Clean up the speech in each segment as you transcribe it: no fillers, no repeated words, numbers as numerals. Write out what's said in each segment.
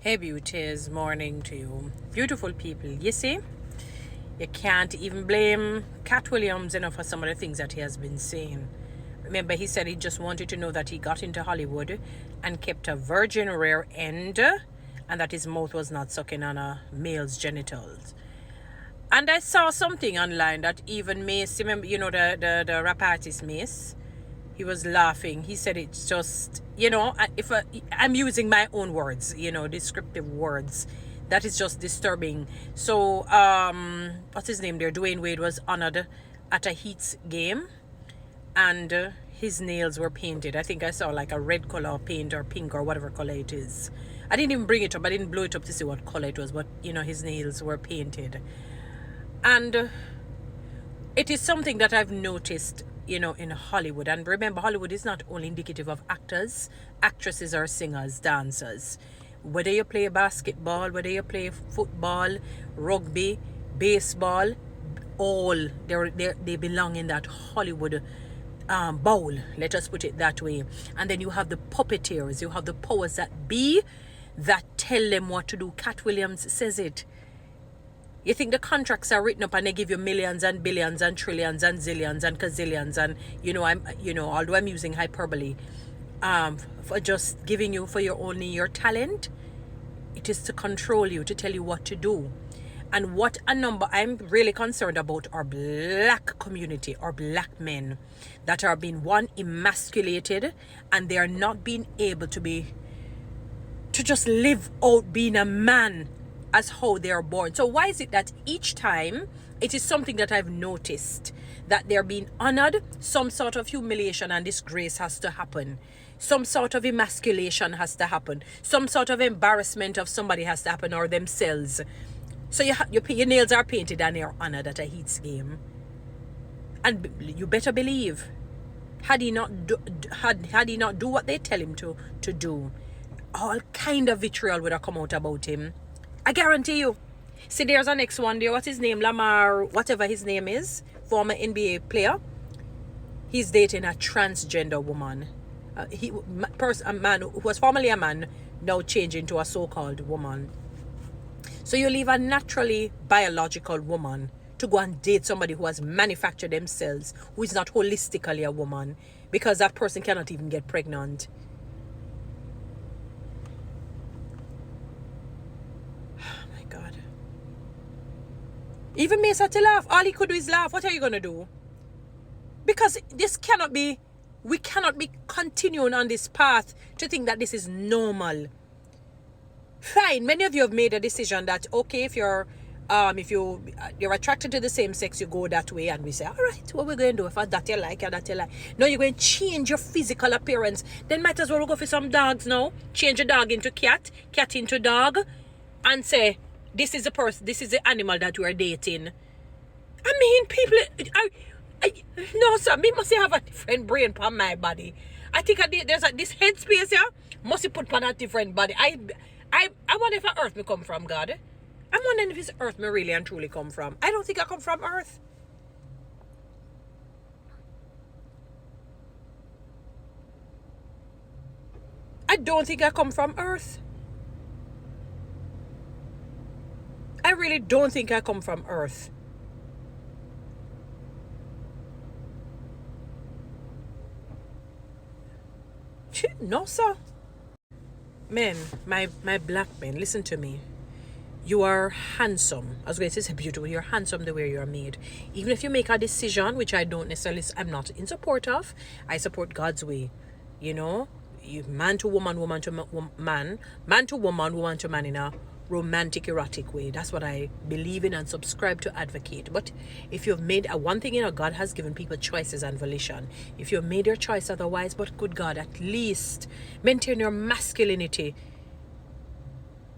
Hey beauties, morning to you. Beautiful people. You see, you can't even blame Katt Williams, for some of the things that he has been saying. Remember, he said he just wanted to know that he got into Hollywood and kept a virgin rear end and that his mouth was not sucking on a male's genitals. And I saw something online that even Mace, remember, the rap artist Mace, he was laughing. He said it's just, if I'm using my own words, descriptive words, that is just disturbing. So, what's his name there? Dwayne Wade was honored at a Heat's game, and his nails were painted. I think I saw like a red color paint or pink or whatever color it is. I didn't even bring it up. I didn't blow it up to see what color it was, but his nails were painted. And it is something that I've noticed, in Hollywood. And remember, Hollywood is not only indicative of actors, actresses, or singers, dancers. Whether you play basketball, whether you play football, rugby, baseball, all they belong in that Hollywood bowl. Let us put it that way. And then you have the puppeteers, you have the powers that be that tell them what to do. Katt Williams says it. You think the contracts are written up and they give you millions and billions and trillions and zillions and gazillions and although I'm using hyperbole, for just giving you for your talent, it is to control you, to tell you what to do. And what a number I'm really concerned about our black community, or black men that are being emasculated, and they are not being able to just live out being a man as how they are born. So why is it that each time it is something that I've noticed that they're being honored, some sort of humiliation and disgrace has to happen, some sort of emasculation has to happen, some sort of embarrassment of somebody has to happen, or themselves. So your nails are painted and they're honored at a Heat's game. And you better believe, had he not do what they tell him to do, all kind of vitriol would have come out about him. I guarantee you. See, there's a next one there. What's his name? Lamar, whatever his name is, former NBA player. He's dating a transgender woman. A man who was formerly a man, now changed into a so-called woman. So you leave a naturally biological woman to go and date somebody who has manufactured themselves, who is not holistically a woman, because that person cannot even get pregnant. God. Even Mace had to laugh. All he could do is laugh. What are you going to do? Because we cannot be continuing on this path to think that this is normal. Fine, many of you have made a decision that, okay, if you're attracted to the same sex, you go that way, and we say, all right, what we're going to do, if that you like, that you like. No, you're going to change your physical appearance. Then might as well go for some dogs now. Change a dog into cat into dog, and say, this is the animal that we are dating. I mean, people, no, sir, me must have a different brain on my body. I think there's this headspace here, must put on a different body. I wonder if earth me come from, God. I'm wondering if it's earth me really and truly come from. I don't think I come from earth. I don't think I come from earth. I really don't think I come from earth. No, sir. Men, my black men, listen to me. You are handsome. I was going to say beautiful. You're handsome the way you are made. Even if you make a decision, which I don't necessarily, I'm not in support of. I support God's way. Man to woman, woman to man to woman, woman to man in a romantic, erotic way. That's what I believe in and subscribe to, advocate. But if you've made one thing, God has given people choices and volition. If you've made your choice otherwise, but good God, at least maintain your masculinity.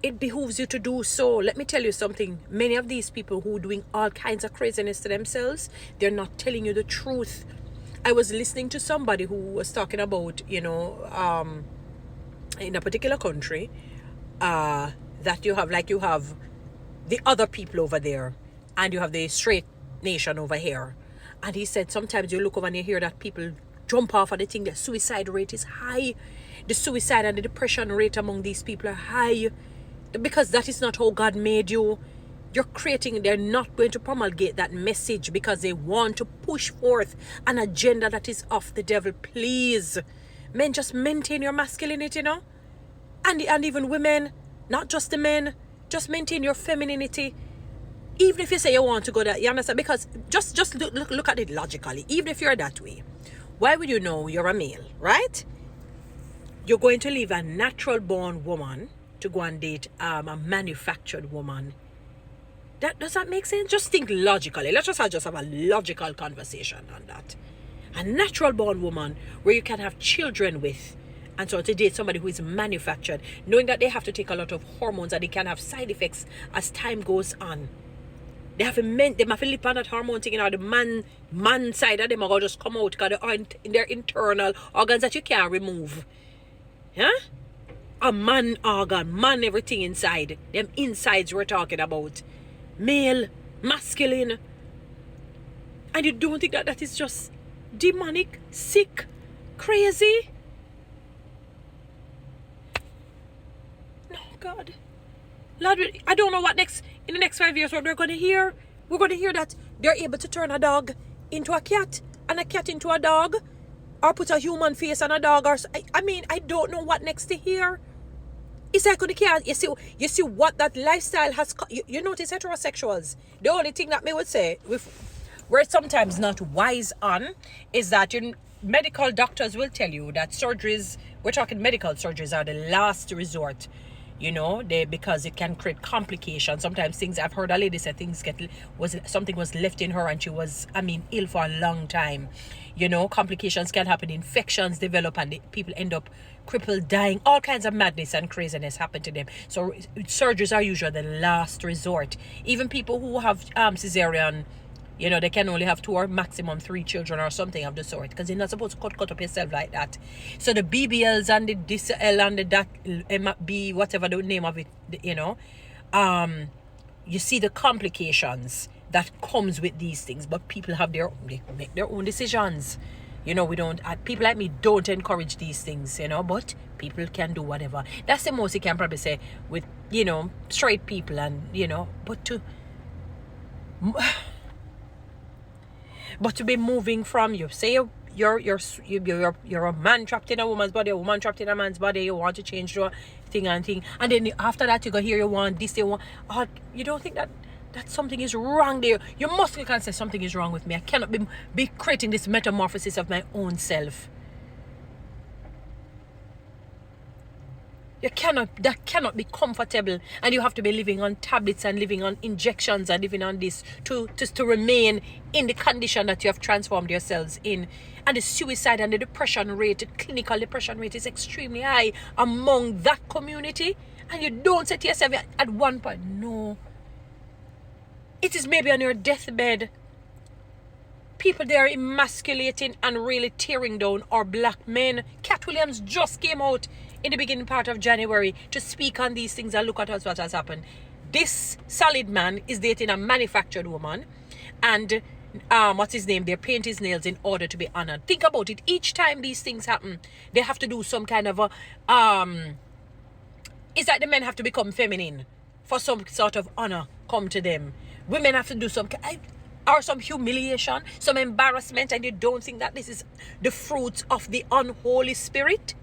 It behooves you to do so. Let me tell you something. Many of these people who are doing all kinds of craziness to themselves, they're not telling you the truth. I was listening to somebody who was talking about, in a particular country, that you have the other people over there, and you have the straight nation over here. And he said sometimes you look over and you hear that people jump off of the thing. The suicide rate is high. The suicide and the depression rate among these people are high. because that is not how God made you. They're not going to promulgate that message because they want to push forth an agenda that is of the devil. Please, men, just maintain your masculinity, and even women, not just the men, just maintain your femininity. Even if you say you want to go that, you understand? Because just look at it logically. Even if you're that way, why would you know you're a male, right? You're going to leave a natural born woman to go and date a manufactured woman. Does that make sense? Just think logically. Let's just have a logical conversation on that. A natural born woman where you can have children with, and so to date somebody who is manufactured, knowing that they have to take a lot of hormones and they can have side effects as time goes on. They have to lip on that hormone thing, the man side of them are going to just come out because they're internal organs that you can't remove. Yeah? A man organ, man everything inside. Them insides we're talking about. Male, masculine. And you don't think that is just demonic, sick, crazy? No, God. Lord, I don't know what in the next 5 years what we're going to hear. We're going to hear that they're able to turn a dog into a cat and a cat into a dog, or put a human face on a dog. Or I don't know what next to hear. It's like the cat. You see what that lifestyle has. You notice heterosexuals. The only thing that me would say, we're sometimes not wise on, is that medical doctors will tell you that surgeries, we're talking medical surgeries, are the last resort. Because it can create complications. Sometimes I've heard a lady say something was left in her and she was, ill for a long time. Complications can happen, infections develop, and people end up crippled, dying. All kinds of madness and craziness happen to them. So surgeries are usually the last resort. Even people who have cesarean, they can only have 2 or maximum 3 children or something of the sort, because you're not supposed to cut up yourself like that. So the BBLs and the this L and the that MB, whatever the name of it, you see the complications that comes with these things. But people they make their own decisions. We don't, people like me don't encourage these things, but people can do whatever. That's the most you can probably say with, straight people and, but to be moving from, you say you're a man trapped in a woman's body, a woman trapped in a man's body, you want to change your thing, and then after that you go here, you want this, you want, you don't think that something is wrong there. You must can say something is wrong with me. I cannot be creating this metamorphosis of my own self. That cannot be comfortable, and you have to be living on tablets and living on injections and living on this to remain in the condition that you have transformed yourselves in. And the suicide and the depression rate, the clinical depression rate, is extremely high among that community. And you don't say to yourself at one point, no, it is maybe on your deathbed. People there emasculating and really tearing down our black men. Katt Williams just came out in the beginning part of January to speak on these things, and look at what has happened. This solid man is dating a manufactured woman, and what's his name? They paint his nails in order to be honored. Think about it. Each time these things happen, they have to do some kind of it's like the men have to become feminine for some sort of honor come to them. Women have to do some humiliation, some embarrassment, and you don't think that this is the fruit of the unholy spirit?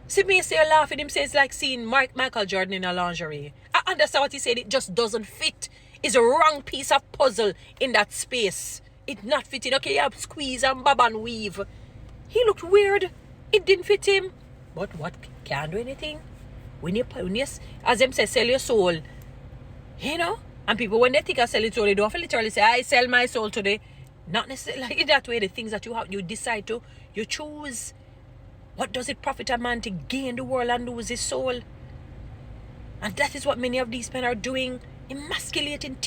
See me say laughing, him says like seeing Michael Jordan in a lingerie. I understand what he said, it just doesn't fit. It's a wrong piece of puzzle in that space. It's not fitting. Okay, you have squeeze and bob and weave. He looked weird. It didn't fit him. But what? Can't do anything. When you as them say, sell your soul. And people, when they think of selling soul, they don't literally say, I sell my soul today. Not necessarily like that way. The things that you decide to, you choose. What does it profit a man to gain the world and lose his soul? And that is what many of these men are doing. Emasculating,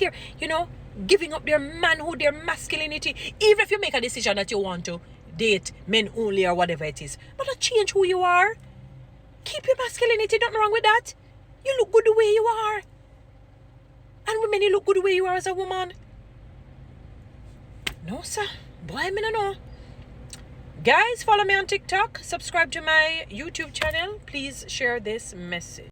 giving up their manhood, their masculinity. Even if you make a decision that you want to date men only or whatever it is. But not change who you are. Keep your masculinity, nothing wrong with that. You look good the way you are. And women, you look good the way you are as a woman. No, sir. Boy, I don't know. Guys, follow me on TikTok. Subscribe to my YouTube channel. Please share this message.